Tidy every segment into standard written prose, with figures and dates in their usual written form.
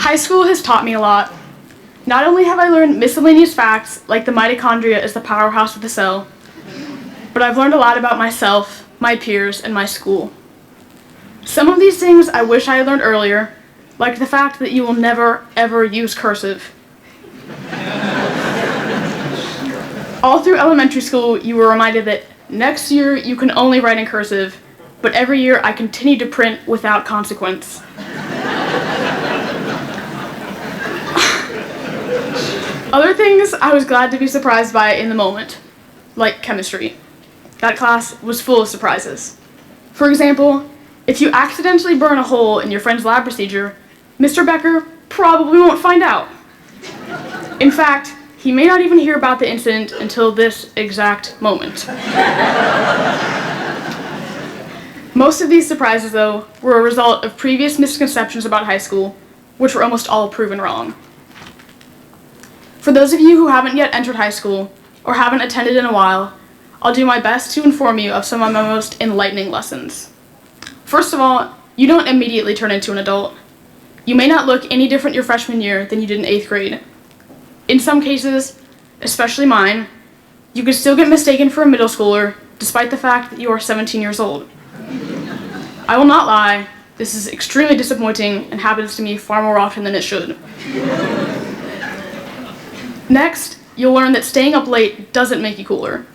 High school has taught me a lot. Not only have I learned miscellaneous facts like the mitochondria is the powerhouse of the cell, but I've learned a lot about myself, my peers, and my school. Some of these things I wish I had learned earlier, like the fact that you will never, ever use cursive. All through elementary school, you were reminded that next year you can only write in cursive, but every year I continued to print without consequence. Other things I was glad to be surprised by in the moment, like chemistry. That class was full of surprises. For example, if you accidentally burn a hole in your friend's lab procedure, Mr. Becker probably won't find out. In fact, he may not even hear about the incident until this exact moment. Most of these surprises, though, were a result of previous misconceptions about high school, which were almost all proven wrong. For those of you who haven't yet entered high school, or haven't attended in a while, I'll do my best to inform you of some of my most enlightening lessons. First of all, you don't immediately turn into an adult. You may not look any different your freshman year than you did in 8th grade. In some cases, especially mine, you could still get mistaken for a middle schooler despite the fact that you are 17 years old. I will not lie, this is extremely disappointing and happens to me far more often than it should. Next, you'll learn that staying up late doesn't make you cooler.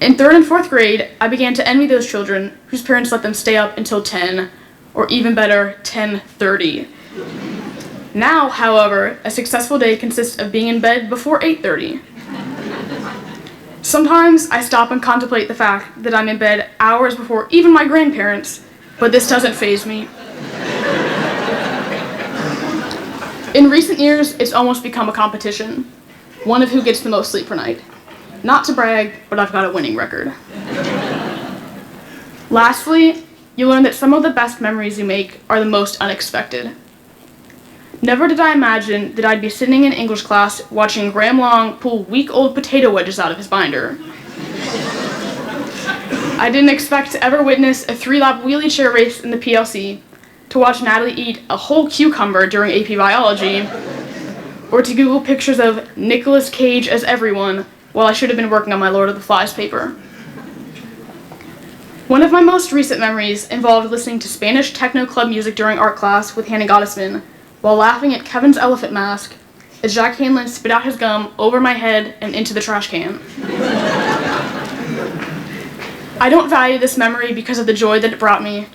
In 3rd and 4th grade, I began to envy those children whose parents let them stay up until 10, or even better, 10:30. Now, however, a successful day consists of being in bed before 8:30. Sometimes I stop and contemplate the fact that I'm in bed hours before even my grandparents, but this doesn't faze me. In recent years, it's almost become a competition, one of who gets the most sleep per night. Not to brag, but I've got a winning record. Lastly, you learn that some of the best memories you make are the most unexpected. Never did I imagine that I'd be sitting in English class watching Graham Long pull week-old potato wedges out of his binder. I didn't expect to ever witness a 3-lap wheelie chair race in the PLC, to watch Natalie eat a whole cucumber during AP Biology, or to Google pictures of Nicolas Cage as everyone while I should have been working on my Lord of the Flies paper. One of my most recent memories involved listening to Spanish techno club music during art class with Hannah Gottesman while laughing at Kevin's elephant mask as Jack Hanlon spit out his gum over my head and into the trash can. I don't value this memory because of the joy that it brought me,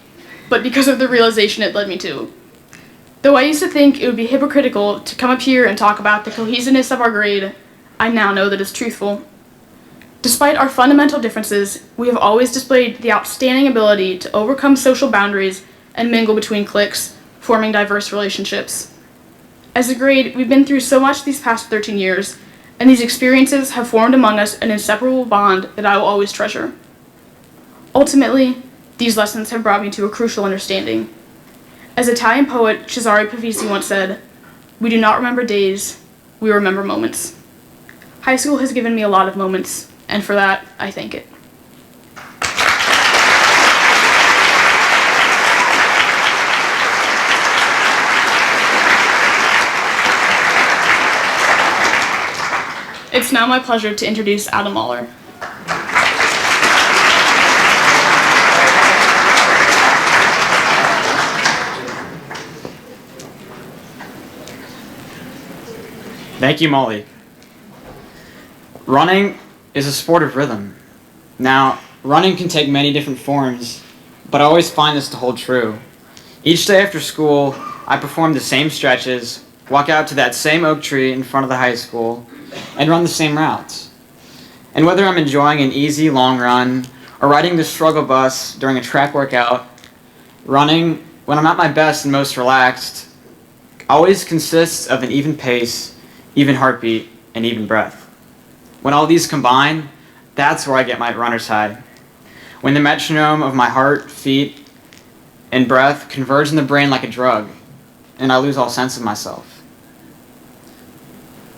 but because of the realization it led me to. Though I used to think it would be hypocritical to come up here and talk about the cohesiveness of our grade, I now know that it's truthful. Despite our fundamental differences, we have always displayed the outstanding ability to overcome social boundaries and mingle between cliques, forming diverse relationships. As a grade, we've been through so much these past 13 years, and these experiences have formed among us an inseparable bond that I will always treasure. Ultimately, these lessons have brought me to a crucial understanding. As Italian poet Cesare Pavese once said, "We do not remember days, we remember moments." High school has given me a lot of moments, and for that, I thank it. It's now my pleasure to introduce Adam Mahler. Thank you, Molly. Running is a sport of rhythm. Now, running can take many different forms, but I always find this to hold true. Each day after school, I perform the same stretches, walk out to that same oak tree in front of the high school, and run the same routes. And whether I'm enjoying an easy long run or riding the struggle bus during a track workout, running, when I'm at my best and most relaxed, always consists of an even pace, even heartbeat, and even breath. When all these combine, that's where I get my runner's high. When the metronome of my heart, feet, and breath converge in the brain like a drug, and I lose all sense of myself.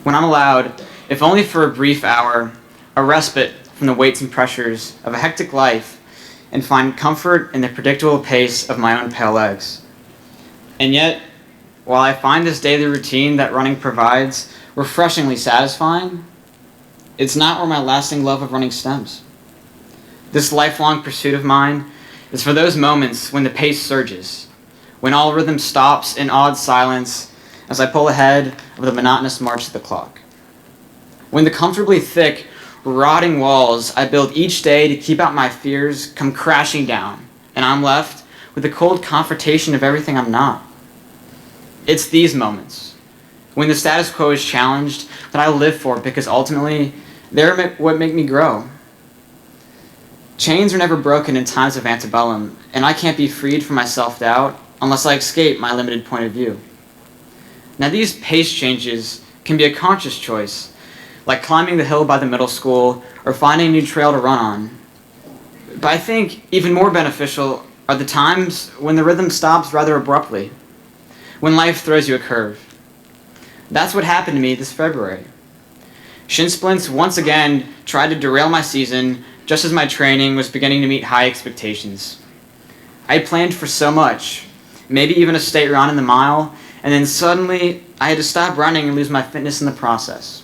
When I'm allowed, if only for a brief hour, a respite from the weights and pressures of a hectic life, and find comfort in the predictable pace of my own pale legs. And yet, while I find this daily routine that running provides refreshingly satisfying, it's not where my lasting love of running stems. This lifelong pursuit of mine is for those moments when the pace surges, when all rhythm stops in awed silence as I pull ahead of the monotonous march of the clock. When the comfortably thick, rotting walls I build each day to keep out my fears come crashing down, and I'm left with the cold confrontation of everything I'm not. It's these moments, when the status quo is challenged, that I live for, because ultimately, they're what make me grow. Chains are never broken in times of antebellum, and I can't be freed from my self-doubt unless I escape my limited point of view. Now, these pace changes can be a conscious choice, like climbing the hill by the middle school or finding a new trail to run on. But I think even more beneficial are the times when the rhythm stops rather abruptly, when life throws you a curve. That's what happened to me this February. Shin splints once again tried to derail my season just as my training was beginning to meet high expectations. I had planned for so much, maybe even a state run in the mile, and then suddenly I had to stop running and lose my fitness in the process.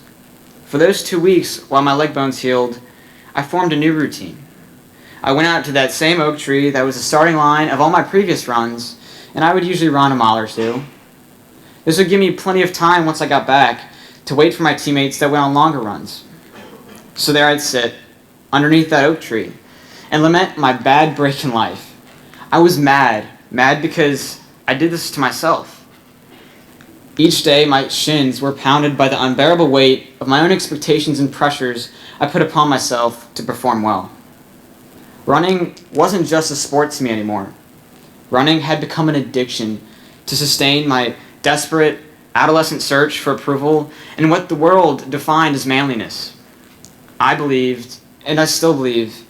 For those 2 weeks, while my leg bones healed, I formed a new routine. I went out to that same oak tree that was the starting line of all my previous runs, and I would usually run a mile or two. This would give me plenty of time once I got back to wait for my teammates that went on longer runs. So there I'd sit, underneath that oak tree, and lament my bad break in life. I was mad because I did this to myself. Each day, my shins were pounded by the unbearable weight of my own expectations and pressures I put upon myself to perform well. Running wasn't just a sport to me anymore. Running had become an addiction to sustain my desperate adolescent search for approval and what the world defined as manliness. I believed, and I still believe,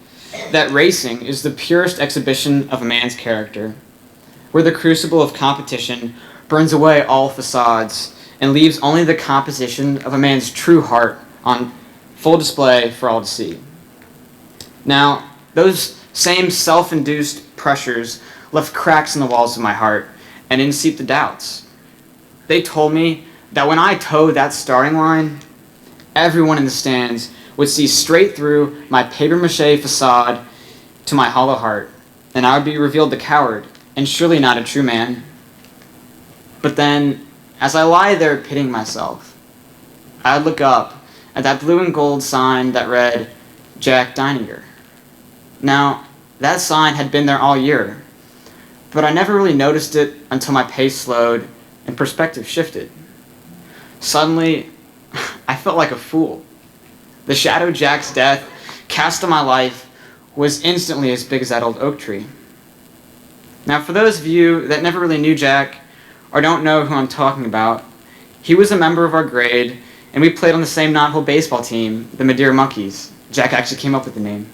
that racing is the purest exhibition of a man's character, where the crucible of competition burns away all facades and leaves only the composition of a man's true heart on full display for all to see. Now, those same self-induced pressures left cracks in the walls of my heart and in-seeped the doubts. They told me that when I towed that starting line, everyone in the stands would see straight through my papier-mâché facade to my hollow heart, and I would be revealed the coward, and surely not a true man. But then, as I lie there pitying myself, I would look up at that blue and gold sign that read, Jack Deininger. Now, that sign had been there all year, but I never really noticed it until my pace slowed and perspective shifted. Suddenly, I felt like a fool. The shadow Jack's death cast on my life was instantly as big as that old oak tree. Now, for those of you that never really knew Jack, or don't know who I'm talking about, he was a member of our grade, and we played on the same knot-hole baseball team, the Madeira Monkeys. Jack actually came up with the name.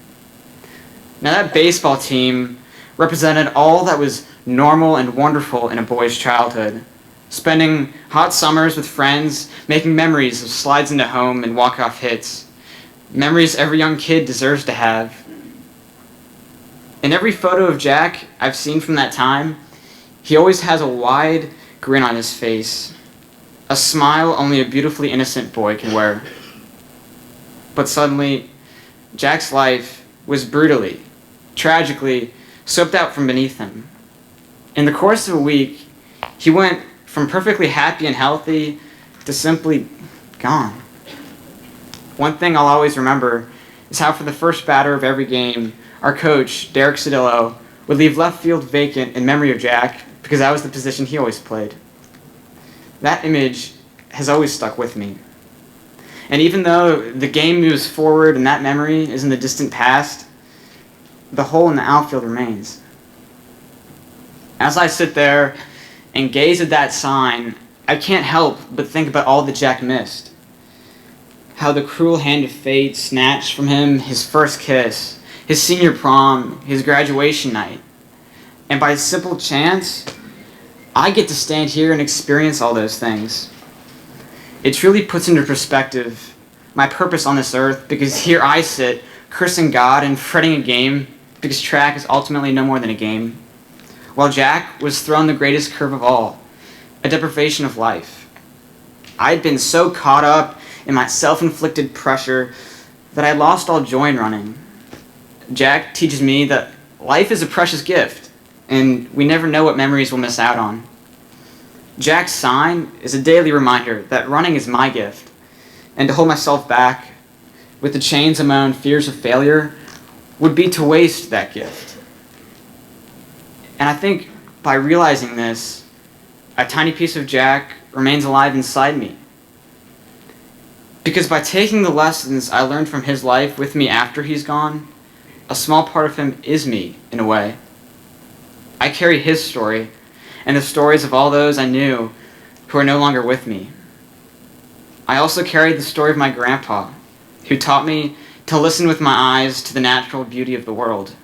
Now, that baseball team represented all that was normal and wonderful in a boy's childhood, spending hot summers with friends, making memories of slides into home and walk-off hits, memories every young kid deserves to have. In every photo of Jack I've seen from that time, he always has a wide grin on his face, a smile only a beautifully innocent boy can wear. But suddenly, Jack's life was brutally, tragically swept out from beneath him. In the course of a week, he went from perfectly happy and healthy to simply gone. One thing I'll always remember is how for the first batter of every game, our coach, Derek Cedillo, would leave left field vacant in memory of Jack because that was the position he always played. That image has always stuck with me. And even though the game moves forward and that memory is in the distant past, the hole in the outfield remains. As I sit there and gaze at that sign, I can't help but think about all that Jack missed. How the cruel hand of fate snatched from him his first kiss, his senior prom, his graduation night. And by simple chance, I get to stand here and experience all those things. It truly puts into perspective my purpose on this earth, because here I sit, cursing God and fretting a game, because track is ultimately no more than a game, while Jack was thrown the greatest curve of all, a deprivation of life. I had been so caught up in my self-inflicted pressure that I lost all joy in running. Jack teaches me that life is a precious gift, and we never know what memories we'll miss out on. Jack's sign is a daily reminder that running is my gift, and to hold myself back with the chains of my own fears of failure would be to waste that gift. And I think by realizing this, a tiny piece of Jack remains alive inside me. Because by taking the lessons I learned from his life with me after he's gone, a small part of him is me, in a way. I carry his story, and the stories of all those I knew who are no longer with me. I also carry the story of my grandpa, who taught me to listen with my eyes to the natural beauty of the world.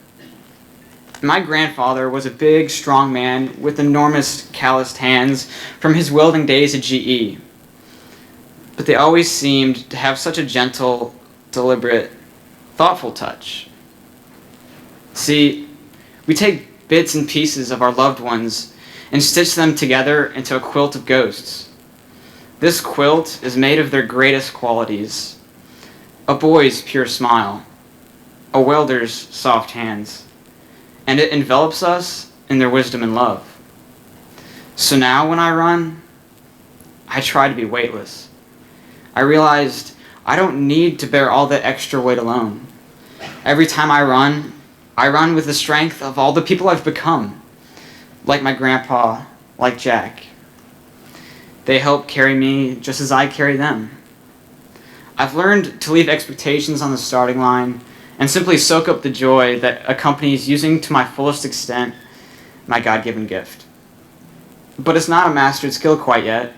My grandfather was a big, strong man with enormous calloused hands from his welding days at GE. But they always seemed to have such a gentle, deliberate, thoughtful touch. See, we take bits and pieces of our loved ones and stitch them together into a quilt of ghosts. This quilt is made of their greatest qualities: a boy's pure smile, a welder's soft hands, and it envelops us in their wisdom and love. So now when I run, I try to be weightless. I realized I don't need to bear all that extra weight alone. Every time I run with the strength of all the people I've become, like my grandpa, like Jack. They help carry me just as I carry them. I've learned to leave expectations on the starting line and simply soak up the joy that accompanies using to my fullest extent my God-given gift. But it's not a mastered skill quite yet.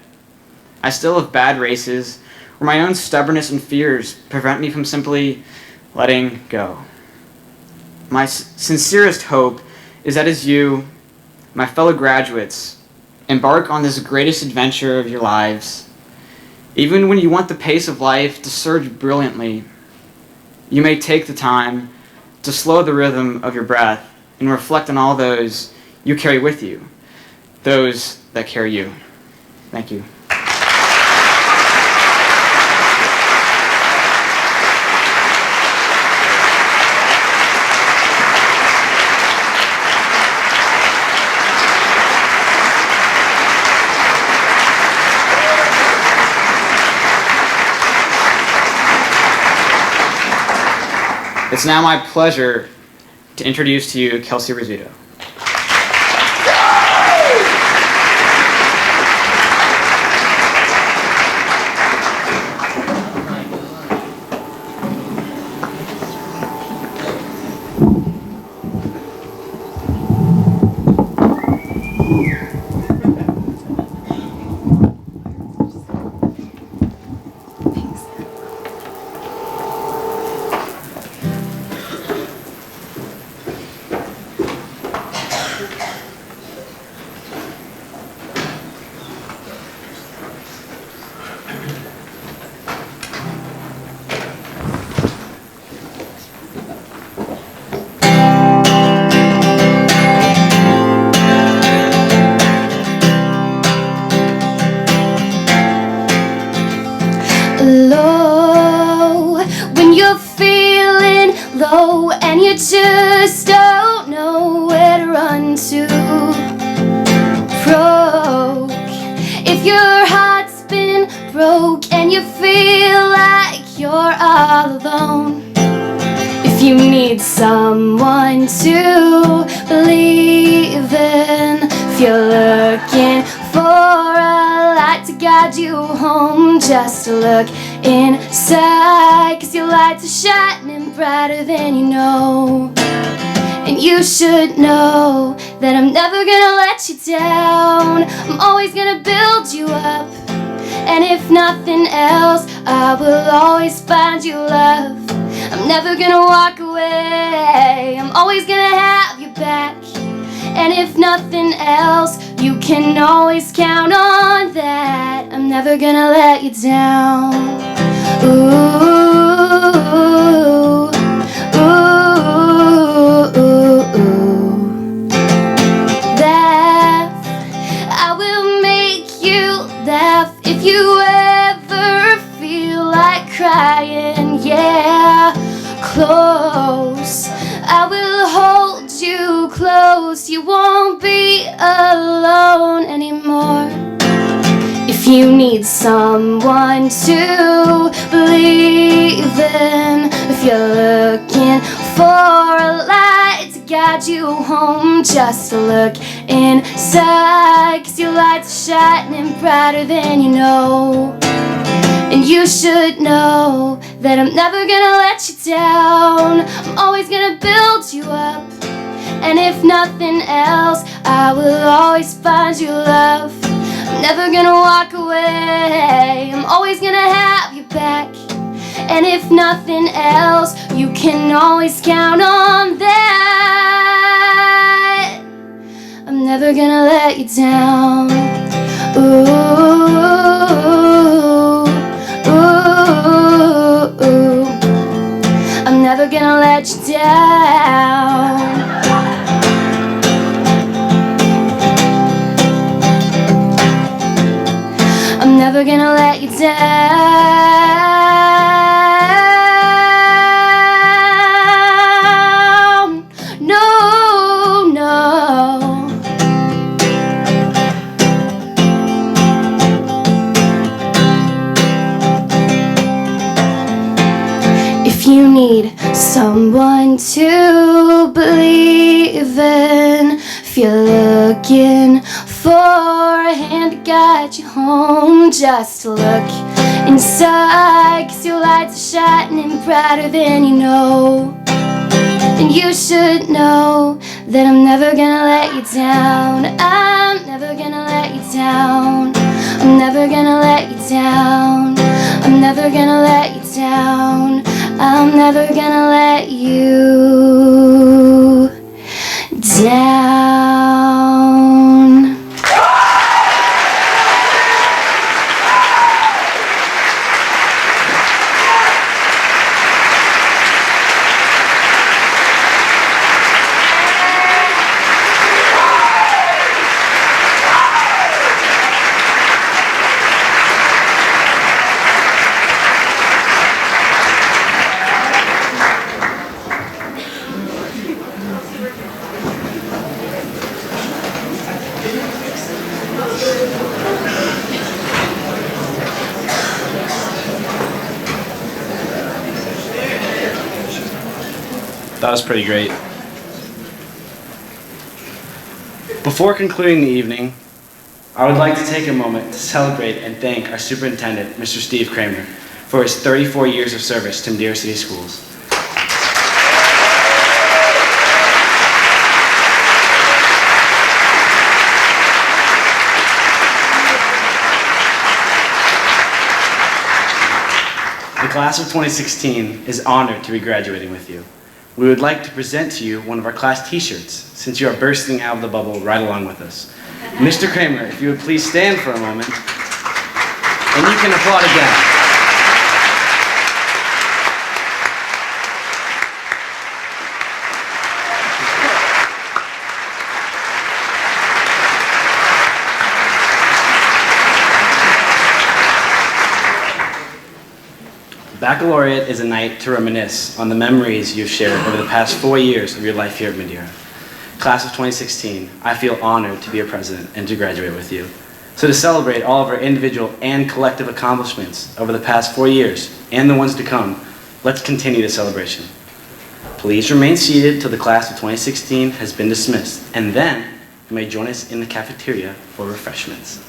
I still have bad races where my own stubbornness and fears prevent me from simply letting go. My sincerest hope is that as you, my fellow graduates, embark on this greatest adventure of your lives, even when you want the pace of life to surge brilliantly, you may take the time to slow the rhythm of your breath and reflect on all those you carry with you, those that carry you. Thank you. It's now my pleasure to introduce to you Kelsey Rizzuto. Low, when you're feeling low and you just don't know where to run to. Broke, if your heart's been broke and you feel like you're all alone. If you need someone to believe in, if you're looking for a light to guide you home, just look inside, 'cause your lights are shining brighter than you know. And you should know that I'm never gonna let you down. I'm always gonna build you up, and if nothing else, I will always find you love. I'm never gonna walk away, I'm always gonna have you back. And if nothing else, you can always count on that. I'm never gonna let you down. Ooh, ooh, ooh, ooh. That I will make close. I will hold you close. You won't be alone anymore. If you need someone to believe in, if you're looking for a light to guide you home, just look inside, 'cause your light's shining brighter than you know. And you should know that I'm never gonna let you down. I'm always gonna build you up. And if nothing else, I will always find you love. I'm never gonna walk away. I'm always gonna have you back. And if nothing else, you can always count on that. I'm never gonna let you down. Ooh, ooh, ooh. I'm never gonna let you down. I'm never gonna let you down. No, no. If you need someone to believe in, if you're looking for a hand to guide you home, just look inside, 'cause your lights are shining brighter than you know. And you should know that I'm never gonna let you down. I'm never gonna let you down. I'm never gonna let you down. I'm never gonna let you down. I'm never gonna let you down. That was pretty great. Before concluding the evening, I would like to take a moment to celebrate and thank our superintendent, Mr. Steve Kramer, for his 34 years of service to Madeira City Schools. The class of 2016 is honored to be graduating with you. We would like to present to you one of our class t-shirts, since you are bursting out of the bubble right along with us. Mr. Kramer, if you would please stand for a moment, and you can applaud again. Baccalaureate is a night to reminisce on the memories you've shared over the past 4 years of your life here at Madeira. Class of 2016, I feel honored to be your president and to graduate with you. So to celebrate all of our individual and collective accomplishments over the past 4 years and the ones to come, let's continue the celebration. Please remain seated till the class of 2016 has been dismissed, and then you may join us in the cafeteria for refreshments.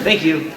Thank you.